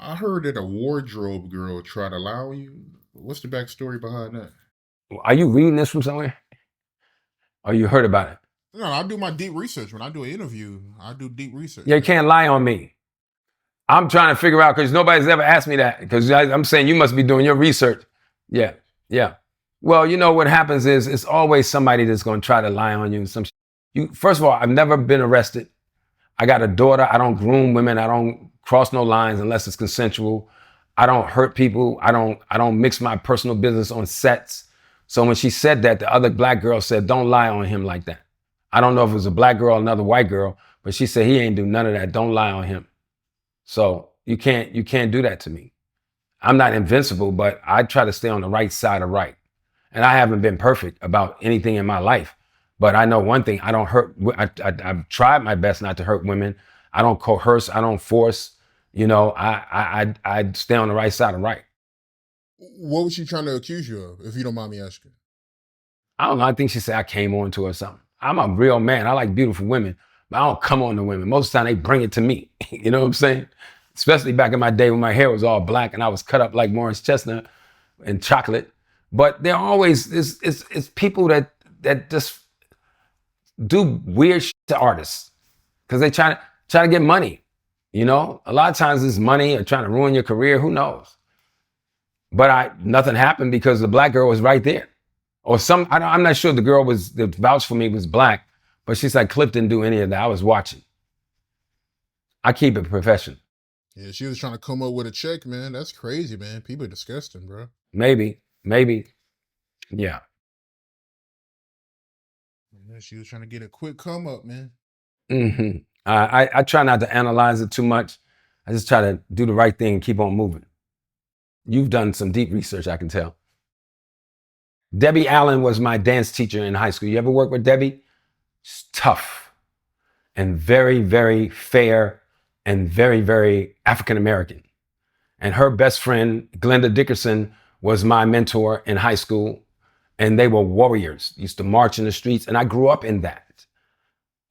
I heard that a wardrobe girl tried to lie on you. What's the backstory behind that? Are you reading this from somewhere? Or you heard about it? No, I do my deep research. When I do an interview, I do deep Yeah, research, you man. can't lie on me. I'm trying to figure out because nobody's ever asked me that. Because I'm saying you must be doing your research. Yeah, yeah. Well, you know what happens is it's always somebody that's going to try to lie on you. First of all, I've never been arrested. I got a daughter. I don't groom women. I don't cross no lines unless it's consensual. I don't hurt people. I don't mix my personal business on sets. So when she said that, the other black girl said, "Don't lie on him like that." I don't know if it was a black girl or another white girl, but she said he ain't do none of that. Don't lie on him. So you can't do that to me. I'm not invincible, but I try to stay on the right side of right. And I haven't been perfect about anything in my life. But I know one thing, I don't hurt. I've tried my best not to hurt women. I don't coerce. I don't force. I stay on the right side of right. What was she trying to accuse you of, if you don't mind me asking? I don't know. I think she said I came on to her or something. I'm a real man. I like beautiful women, but I don't come on to women. Most of the time they bring it to me. You know what I'm saying? Especially back in my day when my hair was all black and I was cut up like Morris Chestnut and chocolate. But there always it's people that just do weird shit to artists because they try to get money. You know, a lot of times it's money or trying to ruin your career. Who knows? But nothing happened because the black girl was right there. Or I'm not sure the girl that vouched for me was black, but she said Cliff didn't do any of that. I was watching. I keep it professional. Yeah, she was trying to come up with a check, man. That's crazy, man. People are disgusting, bro. Maybe. Yeah. Yeah, she was trying to get a quick come up, man. I try not to analyze it too much. I just try to do the right thing and keep on moving. You've done some deep research, I can tell. Debbie Allen was my dance teacher in high school. You ever work with Debbie? She's tough and very, very fair and very, very African American. And her best friend, Glenda Dickerson, was my mentor in high school. And they were warriors, used to march in the streets. And I grew up in that.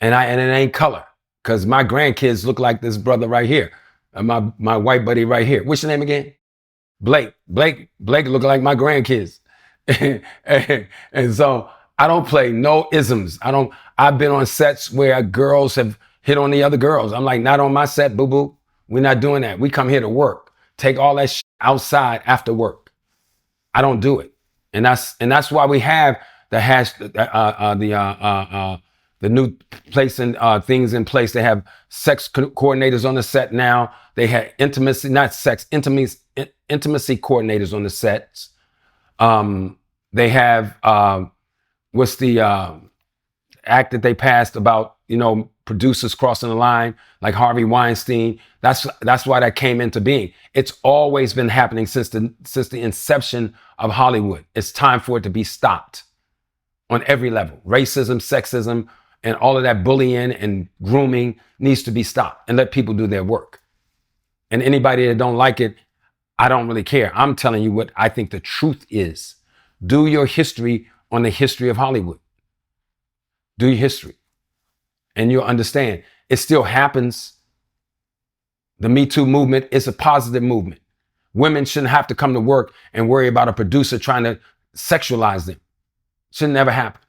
And it ain't color, because my grandkids look like this brother right here. My white buddy right here. What's your name again? Blake look like my grandkids. and so I don't play no isms. I've been on sets where girls have hit on the other girls. I'm like, not on my set, boo-boo. We're not doing that. We come here to work. Take all that shit outside after work. I don't do it. And that's why we have the new place and things in place. They have sex coordinators on the set now. They have intimacy coordinators on the sets. They have what's the act that they passed about, producers crossing the line, like Harvey Weinstein. That's why that came into being. It's always been happening since the inception of Hollywood. It's time for it to be stopped on every level. Racism, sexism, and all of that bullying and grooming needs to be stopped and let people do their work. And anybody that don't like it, I don't really care. I'm telling you what I think the truth is. Do your history on the history of Hollywood. Do your history. And you'll understand. It still happens. The Me Too movement is a positive movement. Women shouldn't have to come to work and worry about a producer trying to sexualize them. Should never happen.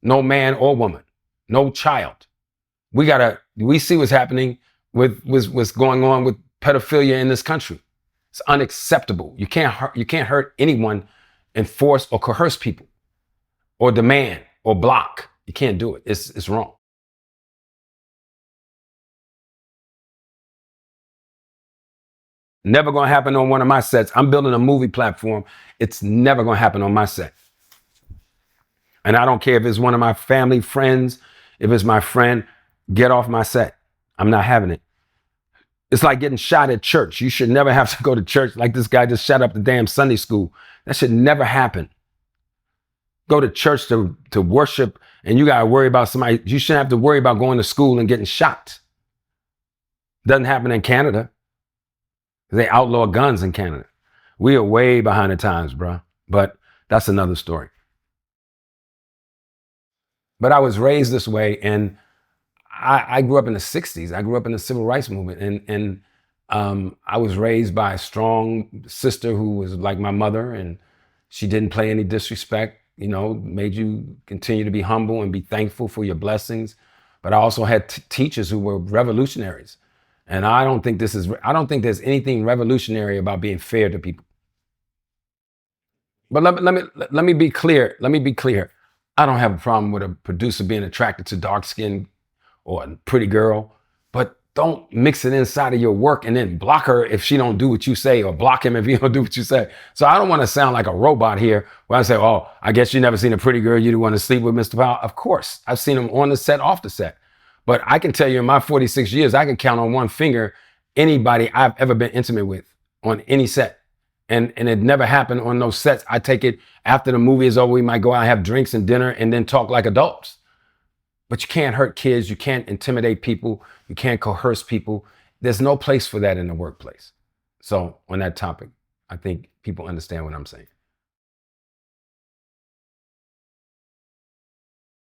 No man or woman. No child. We see what's happening with what's going on with pedophilia in this country. It's unacceptable. You can't hurt anyone and force or coerce people or demand or block. You can't do it. It's wrong. Never gonna happen on one of my sets. I'm building a movie platform. It's never gonna happen on my set. And I don't care if it's one of my family friends, if it's my friend, get off my set. I'm not having it. It's like getting shot at church. You should never have to go to church like this guy just shot up the damn Sunday school. That should never happen. Go to church to worship, and you gotta worry about somebody. You shouldn't have to worry about going to school and getting shot. Doesn't happen in Canada. They outlaw guns in Canada. We are way behind the times, bro. But that's another story. But I was raised this way, and I grew up in the 60s. I grew up in the civil rights movement, and I was raised by a strong sister who was like my mother, and she didn't play any disrespect, made you continue to be humble and be thankful for your blessings. But I also had teachers who were revolutionaries. And I don't think there's anything revolutionary about being fair to people. But let me be clear. Let me be clear. I don't have a problem with a producer being attracted to dark skinned or a pretty girl, but don't mix it inside of your work and then block her if she don't do what you say, or block him if he don't do what you say. So I don't want to sound like a robot here where I say, oh, I guess you never seen a pretty girl, you don't want to sleep with Mr. Powell. Of course, I've seen him on the set, off the set. But I can tell you in my 46 years, I can count on one finger anybody I've ever been intimate with on any set. And it never happened on those sets. I take it after the movie is over, we might go out and have drinks and dinner and then talk like adults. But you can't hurt kids. You can't intimidate people. You can't coerce people. There's no place for that in the workplace. So on that topic, I think people understand what I'm saying.